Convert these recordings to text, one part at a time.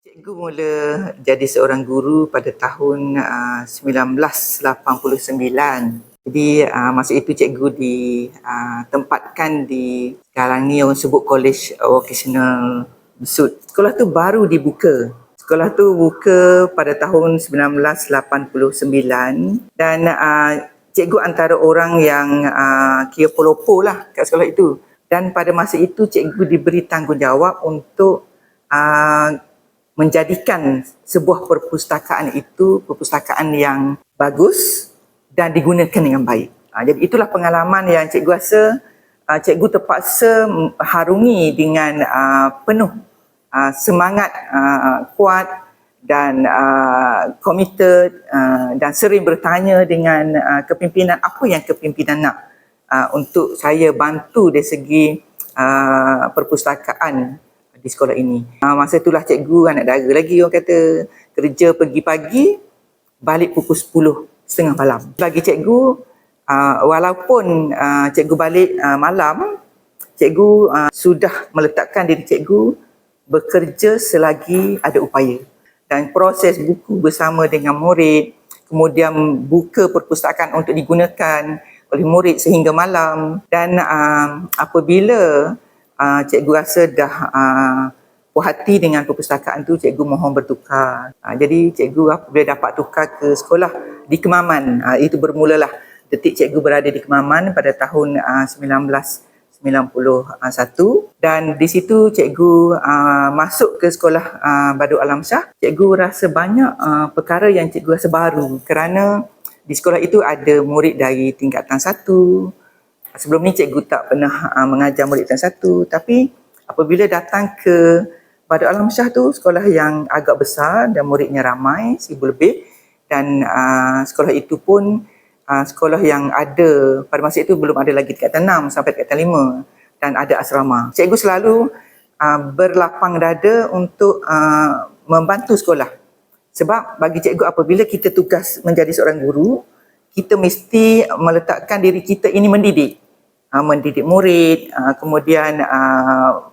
Cikgu mula jadi seorang guru pada tahun 1989. Jadi masa itu cikgu ditempatkan di sekarang ni orang sebut College Vocational Besut. Sekolah tu baru dibuka. Sekolah tu buka pada tahun 1989 dan cikgu antara orang yang kira pelopor lah kat sekolah itu. Dan pada masa itu cikgu diberi tanggungjawab untuk menjadikan sebuah perpustakaan itu perpustakaan yang bagus dan digunakan dengan baik. Jadi itulah pengalaman yang cikgu rasa cikgu terpaksa harungi dengan penuh semangat kuat dan committed dan sering bertanya dengan kepimpinan apa yang kepimpinan nak untuk saya bantu dari segi perpustakaan di sekolah ini. Masa itulah cikgu anak dara lagi, orang kata kerja pergi pagi, balik pukul 10:30 malam. Bagi cikgu, walaupun cikgu balik malam, cikgu sudah meletakkan diri cikgu bekerja selagi ada upaya. Dan proses buku bersama dengan murid, kemudian buka perpustakaan untuk digunakan oleh murid sehingga malam. Dan apabila cikgu rasa dah puas hati dengan perpustakaan tu, cikgu mohon bertukar. Jadi cikgu apabila dapat tukar ke sekolah di Kemaman, itu bermulalah detik cikgu berada di Kemaman pada tahun 1991. Dan di situ cikgu masuk ke sekolah Badut Alam Shah. Cikgu rasa banyak perkara yang cikgu rasa baru kerana di sekolah itu ada murid dari tingkatan 1. Sebelum ni cikgu tak pernah mengajar murid tingkatan 1, tapi apabila datang ke Badut Alam Shah tu, sekolah yang agak besar dan muridnya ramai, 1,000 lebih, dan sekolah itu pun sekolah yang ada pada masa itu belum ada lagi tingkatan 6 sampai tingkatan 5 dan ada asrama. Cikgu selalu berlapang dada untuk membantu sekolah. Sebab bagi cikgu apabila kita tugas menjadi seorang guru, kita mesti meletakkan diri kita ini mendidik murid, kemudian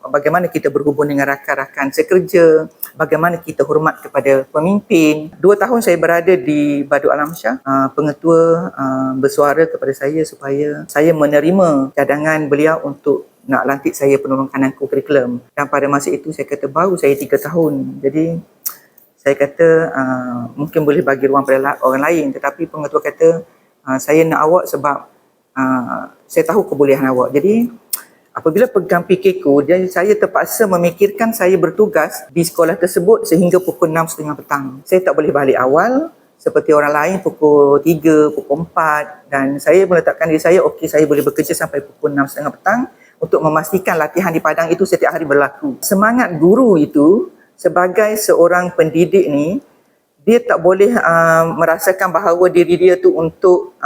bagaimana kita berhubung dengan rakan-rakan sekerja, bagaimana kita hormat kepada pemimpin. 2 tahun saya berada di Badut Alam Shah, pengetua bersuara kepada saya supaya saya menerima cadangan beliau untuk nak lantik saya penolong kanan kurikulum. Dan pada masa itu saya kata baru saya 3 tahun. Jadi saya kata mungkin boleh bagi ruang pada orang lain, tetapi pengetua kata saya nak awak sebab saya tahu kebolehan awak. Jadi apabila pegang PKku, jadi saya terpaksa memikirkan saya bertugas di sekolah tersebut sehingga pukul 6.30 petang. Saya tak boleh balik awal seperti orang lain pukul 3, pukul 4, dan saya meletakkan diri saya, okey saya boleh bekerja sampai pukul 6.30 petang untuk memastikan latihan di padang itu setiap hari berlaku. Semangat guru itu sebagai seorang pendidik ni, dia tak boleh merasakan bahawa diri dia tu untuk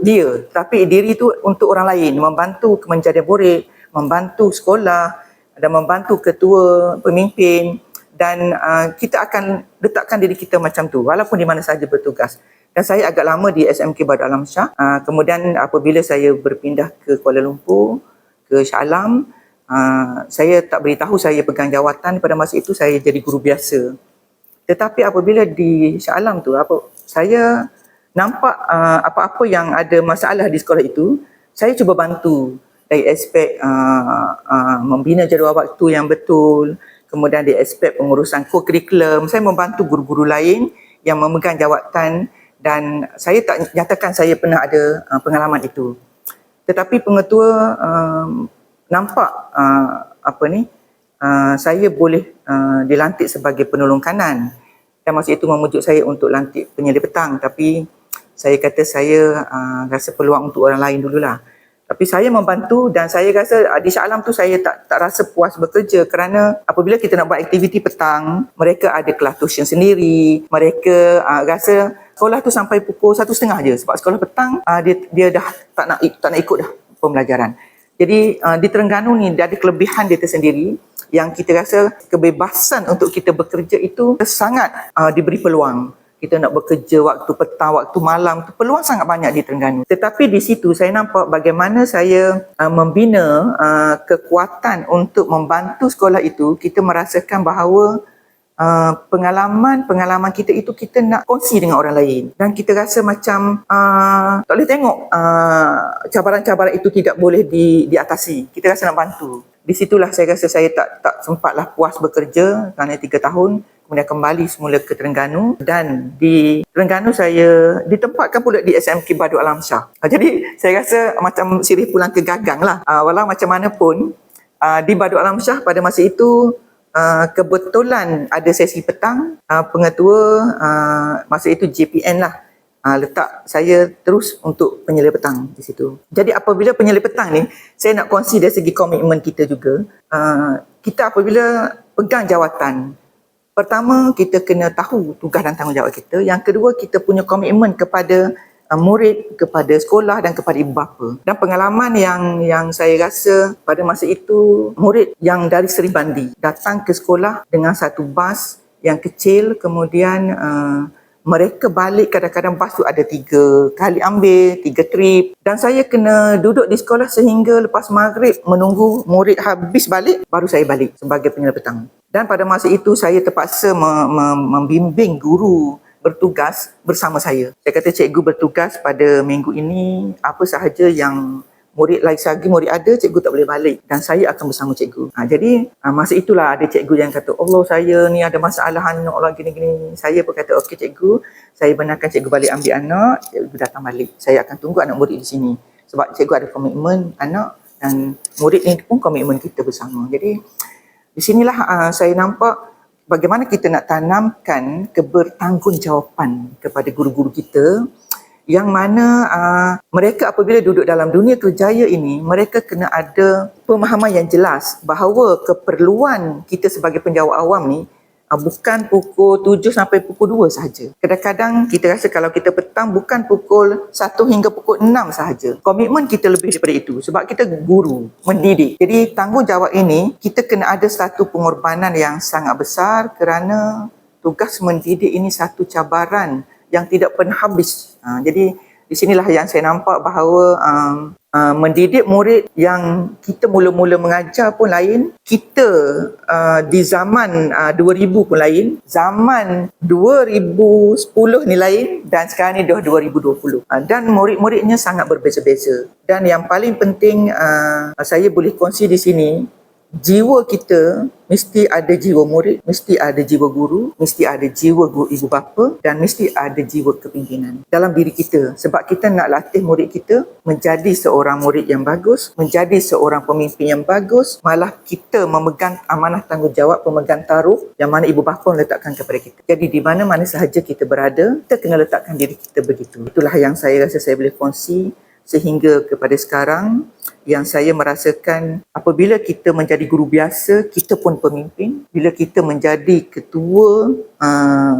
dia, tapi diri itu untuk orang lain, membantu kemenjadian murid, membantu sekolah dan membantu ketua, pemimpin, dan kita akan letakkan diri kita macam tu walaupun di mana saja bertugas. Dan saya agak lama di SMK Badut Alam Shah. Kemudian apabila saya berpindah ke Kuala Lumpur, ke Shah Alam, saya tak beritahu saya pegang jawatan. Pada masa itu saya jadi guru biasa. Tetapi apabila di Shah Alam tu, saya nampak apa-apa yang ada masalah di sekolah itu, saya cuba bantu dari aspek membina jadual waktu yang betul, kemudian dari aspek pengurusan kurikulum. Saya membantu guru-guru lain yang memegang jawatan dan saya tak nyatakan saya pernah ada pengalaman itu. Tetapi pengetua nampak saya boleh dilantik sebagai penolong kanan. Dan masa itu memujuk saya untuk lantik penyelidik petang, tapi saya kata saya rasa peluang untuk orang lain dululah. Tapi saya membantu dan saya rasa di Shah Alam tu saya tak rasa puas bekerja kerana apabila kita nak buat aktiviti petang, mereka ada kelas tuition sendiri, mereka rasa sekolah tu sampai pukul 1.30 je sebab sekolah petang dia dah tak nak ikut dah pembelajaran. Jadi di Terengganu ni dia ada kelebihan dia tersendiri yang kita rasa kebebasan untuk kita bekerja itu sangat diberi peluang. Kita nak bekerja waktu petang, waktu malam, tu peluang sangat banyak di Terengganu. Tetapi di situ saya nampak bagaimana saya membina kekuatan untuk membantu sekolah itu. Kita merasakan bahawa pengalaman kita itu kita nak kongsi dengan orang lain, dan kita rasa macam tak boleh tengok cabaran-cabaran itu tidak boleh diatasi. Kita rasa nak bantu. Di situlah saya rasa saya tak sempatlah puas bekerja kerana 3 tahun. Kemudian kembali semula ke Terengganu, dan di Terengganu saya ditempatkan pula di SMK Badu Alam Shah. Jadi saya rasa macam sirih pulang ke gagang lah. Walau macam mana pun, di Badu Alam Shah pada masa itu kebetulan ada sesi petang, pengetua masa itu JPN lah, letak saya terus untuk penyelai petang di situ. Jadi apabila penyelai petang ni, saya nak kongsi dari segi komitmen kita juga. Kita apabila pegang jawatan, pertama, kita kena tahu tugas dan tanggungjawab kita. Yang kedua, kita punya komitmen kepada murid, kepada sekolah dan kepada ibu bapa. Dan pengalaman yang saya rasa pada masa itu, murid yang dari Seribandi datang ke sekolah dengan satu bas yang kecil, kemudian mereka balik kadang-kadang bas tu ada 3 kali ambil, 3 trip, dan saya kena duduk di sekolah sehingga lepas maghrib menunggu murid habis balik, baru saya balik sebagai penyelai petang. Dan pada masa itu saya terpaksa membimbing guru bertugas bersama saya. Saya kata, cikgu bertugas pada minggu ini, apa sahaja yang murid lagi sagi murid ada, cikgu tak boleh balik dan saya akan bersama cikgu. Jadi masa itulah ada cikgu yang kata, Allah saya ni ada masalah anak Allah gini-gini. Saya pun kata, okey cikgu, saya benarkan cikgu balik ambil anak, cikgu datang balik. Saya akan tunggu anak murid di sini. Sebab cikgu ada komitmen anak dan murid ni pun komitmen kita bersama. Jadi di sinilah saya nampak bagaimana kita nak tanamkan kebertanggungjawatan kepada guru-guru kita, yang mana mereka apabila duduk dalam dunia kerjaya ini, mereka kena ada pemahaman yang jelas bahawa keperluan kita sebagai penjawat awam ni bukan pukul 7 sampai pukul 2 sahaja. Kadang-kadang kita rasa kalau kita petang bukan pukul 1 hingga pukul 6 sahaja. Komitmen kita lebih daripada itu sebab kita guru, mendidik. Jadi tanggungjawab ini kita kena ada satu pengorbanan yang sangat besar, kerana tugas mendidik ini satu cabaran yang tidak pernah habis. Jadi di sinilah yang saya nampak bahawa mendidik murid yang kita mula-mula mengajar pun lain, kita di zaman 2000 pun lain, zaman 2010 ni lain, dan sekarang ni dah 2020. Dan murid-muridnya sangat berbeza-beza. Dan yang paling penting saya boleh kongsi di sini, jiwa kita mesti ada jiwa murid, mesti ada jiwa guru, mesti ada jiwa guru ibu bapa, dan mesti ada jiwa kepimpinan dalam diri kita. Sebab kita nak latih murid kita menjadi seorang murid yang bagus, menjadi seorang pemimpin yang bagus. Malah kita memegang amanah tanggungjawab, pemegang taruh yang mana ibu bapa letakkan kepada kita. Jadi di mana-mana sahaja kita berada, kita kena letakkan diri kita begitu. Itulah yang saya rasa saya boleh kongsi sehingga kepada sekarang, yang saya merasakan apabila kita menjadi guru biasa, kita pun pemimpin. Bila kita menjadi ketua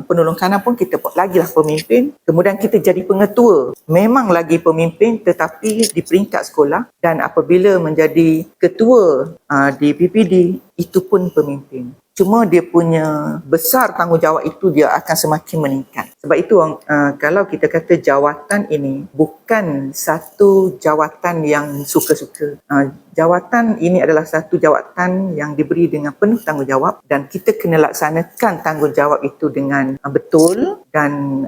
penolong kanan pun kita lagilah pemimpin. Kemudian kita jadi pengetua, memang lagi pemimpin tetapi di peringkat sekolah. Dan apabila menjadi ketua di PPD, itu pun pemimpin. Cuma dia punya besar tanggungjawab itu dia akan semakin meningkat. Sebab itu kalau kita kata jawatan ini bukan satu jawatan yang suka-suka. Jawatan ini adalah satu jawatan yang diberi dengan penuh tanggungjawab, dan kita kena laksanakan tanggungjawab itu dengan betul, dan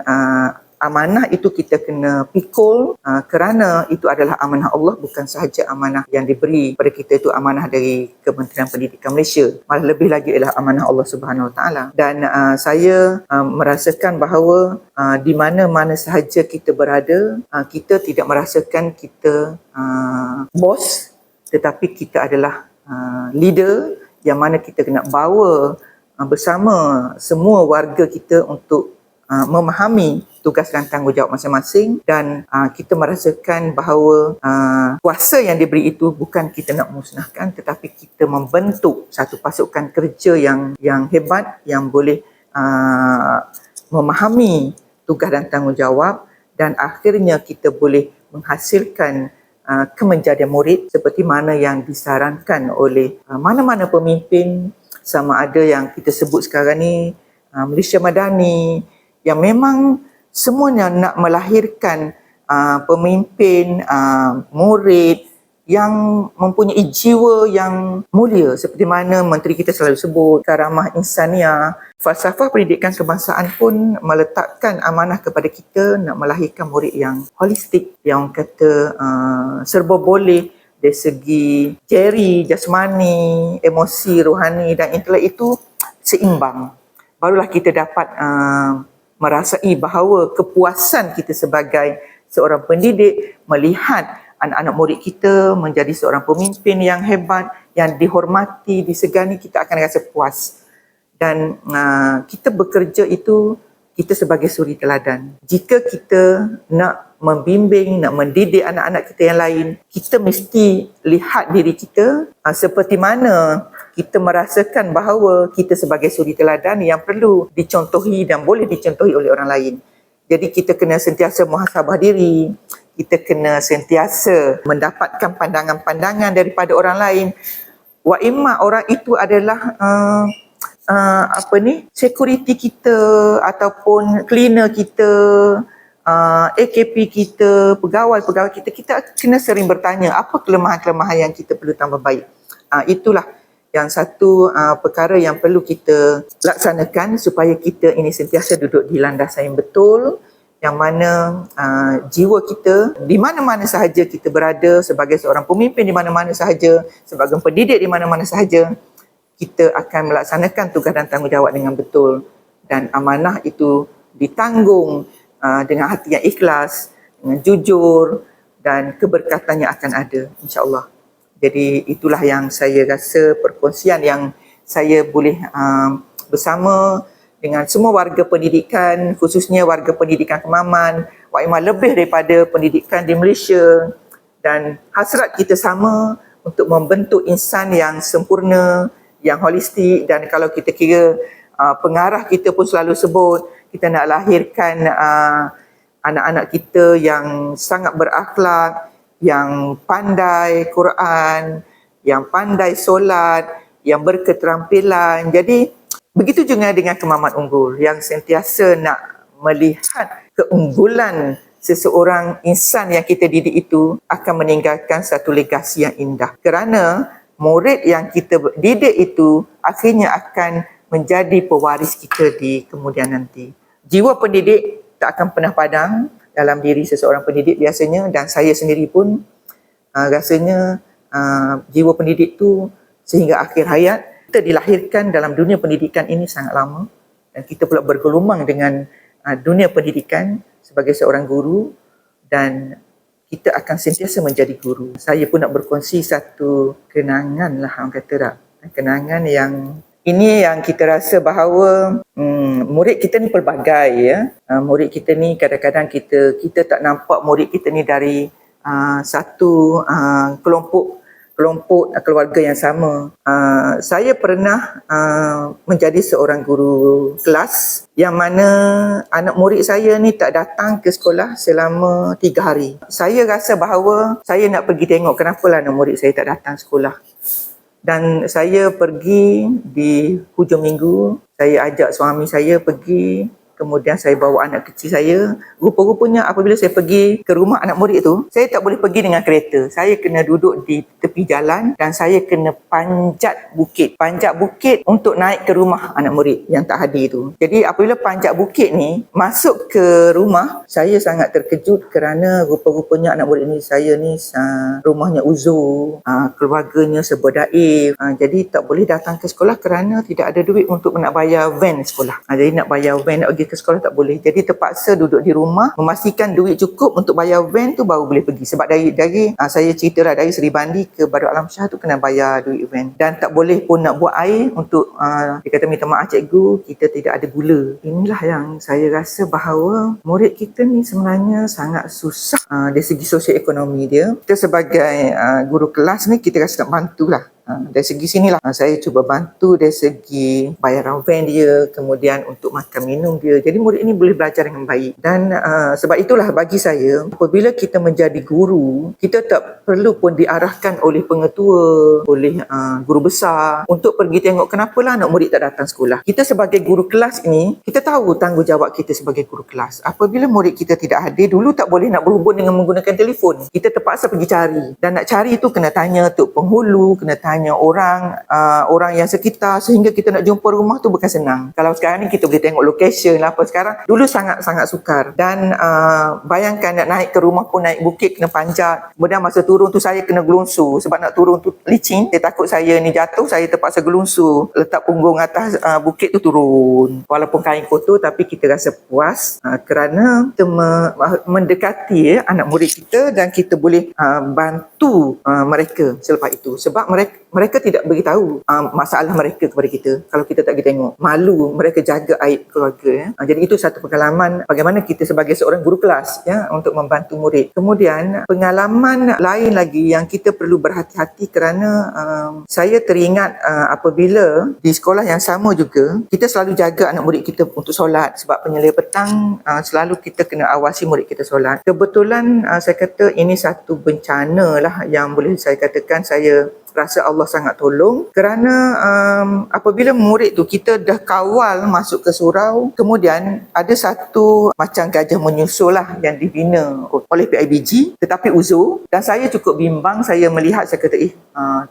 amanah itu kita kena pikul, kerana itu adalah amanah Allah, bukan sahaja amanah yang diberi pada kita itu amanah dari Kementerian Pendidikan Malaysia, malah lebih lagi adalah amanah Allah Subhanahu Wa Taala. Dan saya merasakan bahawa di mana-mana sahaja kita berada, kita tidak merasakan kita bos, tetapi kita adalah leader yang mana kita kena bawa bersama semua warga kita untuk memahami tugas dan tanggungjawab masing-masing, dan kita merasakan bahawa kuasa yang diberi itu bukan kita nak musnahkan, tetapi kita membentuk satu pasukan kerja yang hebat, yang boleh memahami tugas dan tanggungjawab, dan akhirnya kita boleh menghasilkan kemenjadian murid seperti mana yang disarankan oleh mana-mana pemimpin, sama ada yang kita sebut sekarang ni Malaysia Madani, yang memang semuanya nak melahirkan pemimpin, murid yang mempunyai jiwa yang mulia seperti mana menteri kita selalu sebut karamah insaniah. Falsafah pendidikan kebangsaan pun meletakkan amanah kepada kita nak melahirkan murid yang holistik, yang kata serba boleh dari segi jeri, jasmani, emosi, rohani dan intelek itu seimbang. Barulah kita dapat merasai bahawa kepuasan kita sebagai seorang pendidik melihat anak-anak murid kita menjadi seorang pemimpin yang hebat, yang dihormati, disegani, kita akan rasa puas. Dan kita bekerja itu, kita sebagai suri teladan. Jika kita nak membimbing, nak mendidik anak-anak kita yang lain, kita mesti lihat diri kita seperti mana kita merasakan bahawa kita sebagai suri teladan yang perlu dicontohi dan boleh dicontohi oleh orang lain. Jadi kita kena sentiasa muhasabah diri, kita kena sentiasa mendapatkan pandangan-pandangan daripada orang lain. Wa imma orang itu adalah security kita ataupun cleaner kita, AKP kita, pegawai-pegawai kita, kita kena sering bertanya apa kelemahan-kelemahan yang kita perlu tambah baik. Itulah yang satu perkara yang perlu kita laksanakan supaya kita ini sentiasa duduk di landasan yang betul, yang mana jiwa kita di mana-mana sahaja kita berada, sebagai seorang pemimpin di mana-mana sahaja, sebagai pendidik di mana-mana sahaja, kita akan melaksanakan tugas dan tanggungjawab dengan betul, dan amanah itu ditanggung dengan hati yang ikhlas, dengan jujur, dan keberkatannya akan ada, insya-Allah. Jadi itulah yang saya rasa perkongsian yang saya boleh bersama dengan semua warga pendidikan, khususnya warga pendidikan Kemaman, Wak Imam, lebih daripada pendidikan di Malaysia, dan hasrat kita sama untuk membentuk insan yang sempurna, yang holistik. Dan kalau kita kira pengarah kita pun selalu sebut kita nak lahirkan anak-anak kita yang sangat berakhlak, yang pandai Quran, yang pandai solat, yang berketerampilan. Jadi begitu juga dengan Kemaman Unggul yang sentiasa nak melihat keunggulan seseorang insan yang kita didik itu akan meninggalkan satu legasi yang indah. Kerana murid yang kita didik itu akhirnya akan menjadi pewaris kita di kemudian nanti. Jiwa pendidik tak akan pernah padam dalam diri seseorang pendidik biasanya, dan saya sendiri pun rasanya jiwa pendidik tu sehingga akhir hayat. Kita dilahirkan dalam dunia pendidikan ini sangat lama, dan kita pula bergelumang dengan dunia pendidikan sebagai seorang guru, dan kita akan sentiasa menjadi guru. Saya pun nak berkongsi satu kenangan lah, orang kata tak, kenangan yang ini yang kita rasa bahawa murid kita ni pelbagai ya. Murid kita ni kadang-kadang kita tak nampak murid kita ni dari satu kelompok keluarga yang sama. Saya pernah menjadi seorang guru kelas yang mana anak murid saya ni tak datang ke sekolah selama 3 hari. Saya rasa bahawa saya nak pergi tengok kenapalah anak murid saya tak datang sekolah. Dan saya pergi di hujung minggu, saya ajak suami saya pergi, kemudian saya bawa anak kecil saya. Rupa-rupanya apabila saya pergi ke rumah anak murid tu, saya tak boleh pergi dengan kereta. Saya kena duduk di tepi jalan dan saya kena panjat bukit. Panjat bukit untuk naik ke rumah anak murid yang tak hadir tu. Jadi apabila panjat bukit ni, masuk ke rumah, saya sangat terkejut kerana rupa-rupanya anak murid ni, saya ni rumahnya uzur, keluarganya serba daif. Jadi tak boleh datang ke sekolah kerana tidak ada duit untuk nak bayar van sekolah. Jadi nak bayar van, nak pergi ke sekolah tak boleh. Jadi terpaksa duduk di rumah, memastikan duit cukup untuk bayar van tu baru boleh pergi. Sebab dari saya ceritalah dari Seri Bandi ke Badut Alam Shah tu kena bayar duit van. Dan tak boleh pun nak buat air untuk dia kata minta maaf cikgu, kita tidak ada gula. Inilah yang saya rasa bahawa murid kita ni sebenarnya sangat susah dari segi sosioekonomi dia. Kita sebagai guru kelas ni kita rasa nak bantulah. Dari segi sinilah saya cuba bantu dari segi bayaran van dia, kemudian untuk makan minum dia. Jadi murid ini boleh belajar dengan baik. Dan sebab itulah bagi saya, apabila kita menjadi guru, kita tak perlu pun diarahkan oleh pengetua, oleh guru besar untuk pergi tengok kenapalah anak murid tak datang sekolah. Kita sebagai guru kelas ini, kita tahu tanggungjawab kita sebagai guru kelas. Apabila murid kita tidak hadir, dulu tak boleh nak berhubung dengan menggunakan telefon. Kita terpaksa pergi cari. Dan nak cari itu kena tanya tok penghulu, kena tanya orang yang sekitar, sehingga kita nak jumpa rumah tu bukan senang. Kalau sekarang ni kita boleh tengok location lah apa sekarang. Dulu sangat-sangat sukar. Dan bayangkan nak naik ke rumah pun naik bukit kena panjat. Kemudian masa turun tu saya kena gelunsu sebab nak turun tu licin. Saya takut saya ni jatuh, saya terpaksa gelunsu. Letak punggung atas bukit tu turun. Walaupun kain kotor tapi kita rasa puas kerana kita mendekati anak murid kita dan kita boleh bantu mereka selepas itu. Sebab mereka tidak beritahu masalah mereka kepada kita kalau kita tak pergi tengok. Malu mereka jaga aib keluarga. Jadi itu satu pengalaman bagaimana kita sebagai seorang guru kelas untuk membantu murid. Kemudian pengalaman lain lagi yang kita perlu berhati-hati kerana saya teringat apabila di sekolah yang sama juga kita selalu jaga anak murid kita untuk solat sebab penyelai petang selalu kita kena awasi murid kita solat. Kebetulan saya kata ini satu bencana lah yang boleh saya katakan saya rasa Allah sangat tolong kerana apabila murid tu kita dah kawal masuk ke surau, kemudian ada satu macam gajah menyusul lah yang dibina oleh PIBG tetapi uzur, dan saya cukup bimbang. Saya melihat, saya kata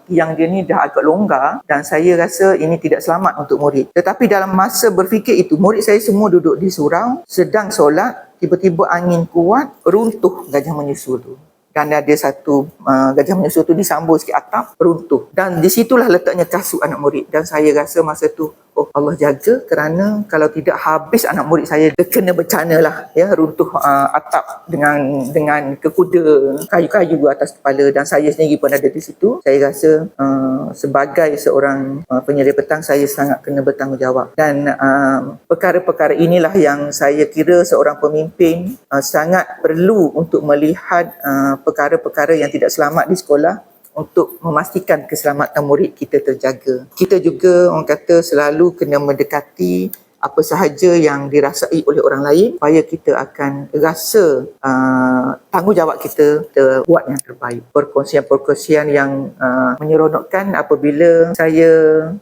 tiang dia ni dah agak longgar dan saya rasa ini tidak selamat untuk murid. Tetapi dalam masa berfikir itu, murid saya semua duduk di surau sedang solat, tiba-tiba angin kuat, runtuh gajah menyusul tu. Dan ada satu gajah menyusul tu disambung sikit atap, runtuh. Dan di situlah letaknya kasut anak murid. Dan saya rasa masa tu, oh Allah jaga, kerana kalau tidak habis anak murid saya kena bencana lah, runtuh atap dengan kekuda kayu-kayu atas kepala, dan saya sendiri pun ada di situ. Saya rasa sebagai seorang penyelai petang, saya sangat kena bertanggungjawab. Dan perkara-perkara inilah yang saya kira seorang pemimpin sangat perlu untuk melihat perkara-perkara yang tidak selamat di sekolah untuk memastikan keselamatan murid kita terjaga. Kita juga orang kata selalu kena mendekati apa sahaja yang dirasai oleh orang lain supaya kita akan rasa tanggungjawab kita buat yang terbaik. Perkongsian-perkongsian yang menyeronokkan apabila saya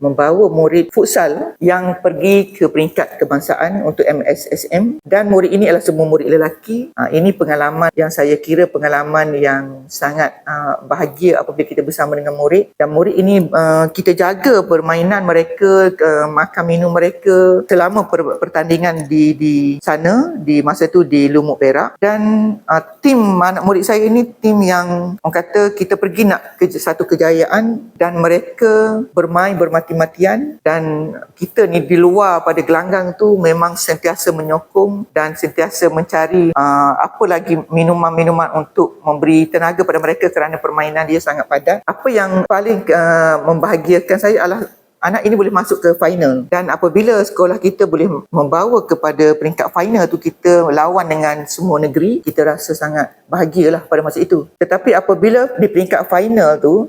membawa murid futsal yang pergi ke peringkat kebangsaan untuk MSSM, dan murid ini adalah semua murid lelaki. Ini pengalaman yang saya kira pengalaman yang sangat bahagia apabila kita bersama dengan murid, dan murid ini kita jaga permainan mereka, makan minum mereka selama pertandingan di sana, di masa tu di Lumuk Perak. Dan tim anak murid saya ini tim yang orang kata kita pergi nak satu kejayaan, dan mereka bermain bermati-matian, dan kita ni di luar pada gelanggang tu memang sentiasa menyokong dan sentiasa mencari apa lagi minuman-minuman untuk memberi tenaga pada mereka kerana permainan dia sangat padat. Apa yang paling membahagiakan saya adalah anak ini boleh masuk ke final, dan apabila sekolah kita boleh membawa kepada peringkat final tu, kita lawan dengan semua negeri, kita rasa sangat bahagialah pada masa itu. Tetapi apabila di peringkat final tu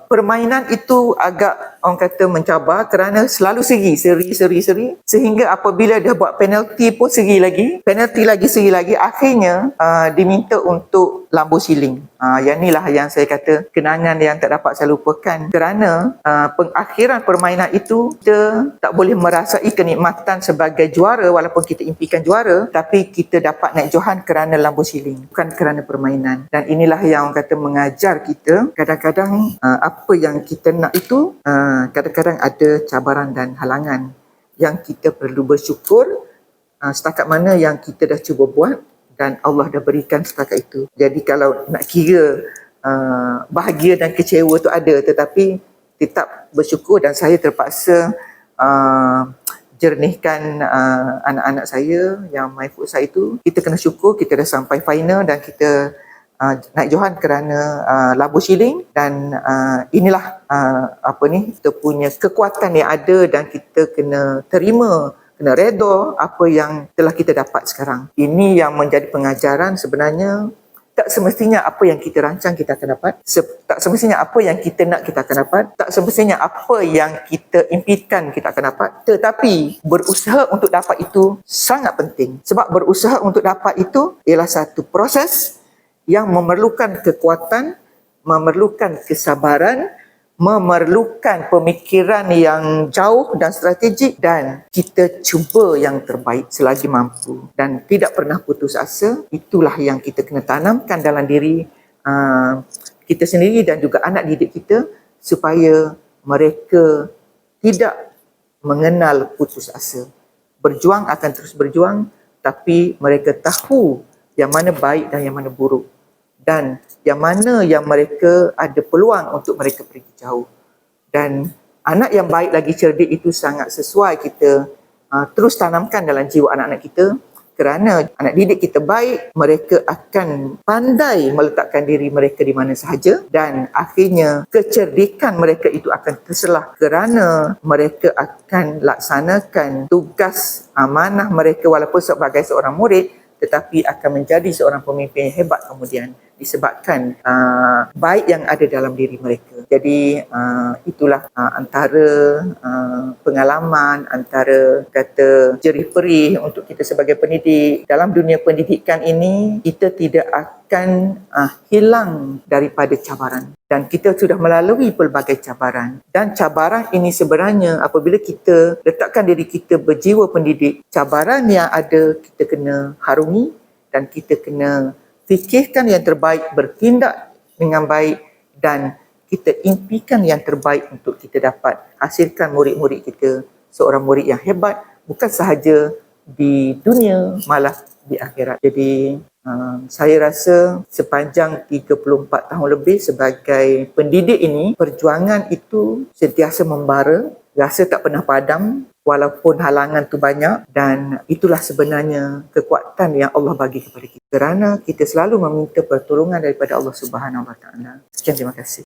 permainan itu agak orang kata mencabar kerana selalu seri, sehingga apabila dah buat penalti pun seri lagi, akhirnya diminta untuk lambu siling. Yang inilah yang saya kata kenangan yang tak dapat saya lupakan, kerana pengakhiran permainan itu kita tak boleh merasai kenikmatan sebagai juara walaupun kita impikan juara, tapi kita dapat naik johan kerana lambu siling, bukan kerana permainan. Dan inilah yang orang kata mengajar kita kadang-kadang apa yang kita nak itu kadang-kadang ada cabaran dan halangan yang kita perlu bersyukur setakat mana yang kita dah cuba buat dan Allah dah berikan setakat itu. Jadi kalau nak kira bahagia dan kecewa tu ada, tetapi tetap bersyukur, dan saya terpaksa jernihkan anak-anak saya yang main futsal itu. Kita kena syukur kita dah sampai final dan kita naik johan kerana lambu siling, dan inilah kita punya kekuatan yang ada, dan kita kena terima, kena redha apa yang telah kita dapat sekarang. Ini yang menjadi pengajaran sebenarnya Tak semestinya apa yang kita rancang kita akan dapat. Tak semestinya apa yang kita nak kita akan dapat. Tak semestinya apa yang kita impikan kita akan dapat. Tetapi berusaha untuk dapat itu sangat penting. Sebab berusaha untuk dapat itu ialah satu proses yang memerlukan kekuatan, memerlukan kesabaran, memerlukan pemikiran yang jauh dan strategik, dan kita cuba yang terbaik selagi mampu dan tidak pernah putus asa. Itulah yang kita kena tanamkan dalam diri kita sendiri dan juga anak didik kita supaya mereka tidak mengenal putus asa. Berjuang akan terus berjuang, tapi mereka tahu yang mana baik dan yang mana buruk, dan yang mana yang mereka ada peluang untuk mereka pergi jauh. Dan anak yang baik lagi cerdik itu sangat sesuai kita terus tanamkan dalam jiwa anak-anak kita, kerana anak didik kita baik, mereka akan pandai meletakkan diri mereka di mana sahaja, dan akhirnya kecerdikan mereka itu akan terselah kerana mereka akan laksanakan tugas amanah mereka walaupun sebagai seorang murid, tetapi akan menjadi seorang pemimpin yang hebat kemudian disebabkan baik yang ada dalam diri mereka. Jadi itulah antara pengalaman, antara kata jerih perih untuk kita sebagai pendidik. Dalam dunia pendidikan ini, kita tidak akan hilang daripada cabaran. Dan kita sudah melalui pelbagai cabaran. Dan cabaran ini sebenarnya apabila kita letakkan diri kita berjiwa pendidik, cabaran yang ada kita kena harungi dan kita kena fikirkan yang terbaik, bertindak dengan baik, dan kita impikan yang terbaik untuk kita dapat hasilkan murid-murid kita seorang murid yang hebat, bukan sahaja di dunia, malah di akhirat. Jadi saya rasa sepanjang 34 tahun lebih sebagai pendidik ini, perjuangan itu sentiasa membara, rasa tak pernah padam walaupun halangan tu banyak, dan itulah sebenarnya kekuatan yang Allah bagi kepada kita kerana kita selalu meminta pertolongan daripada Allah Subhanahu Wa Taala. Sekian, terima kasih.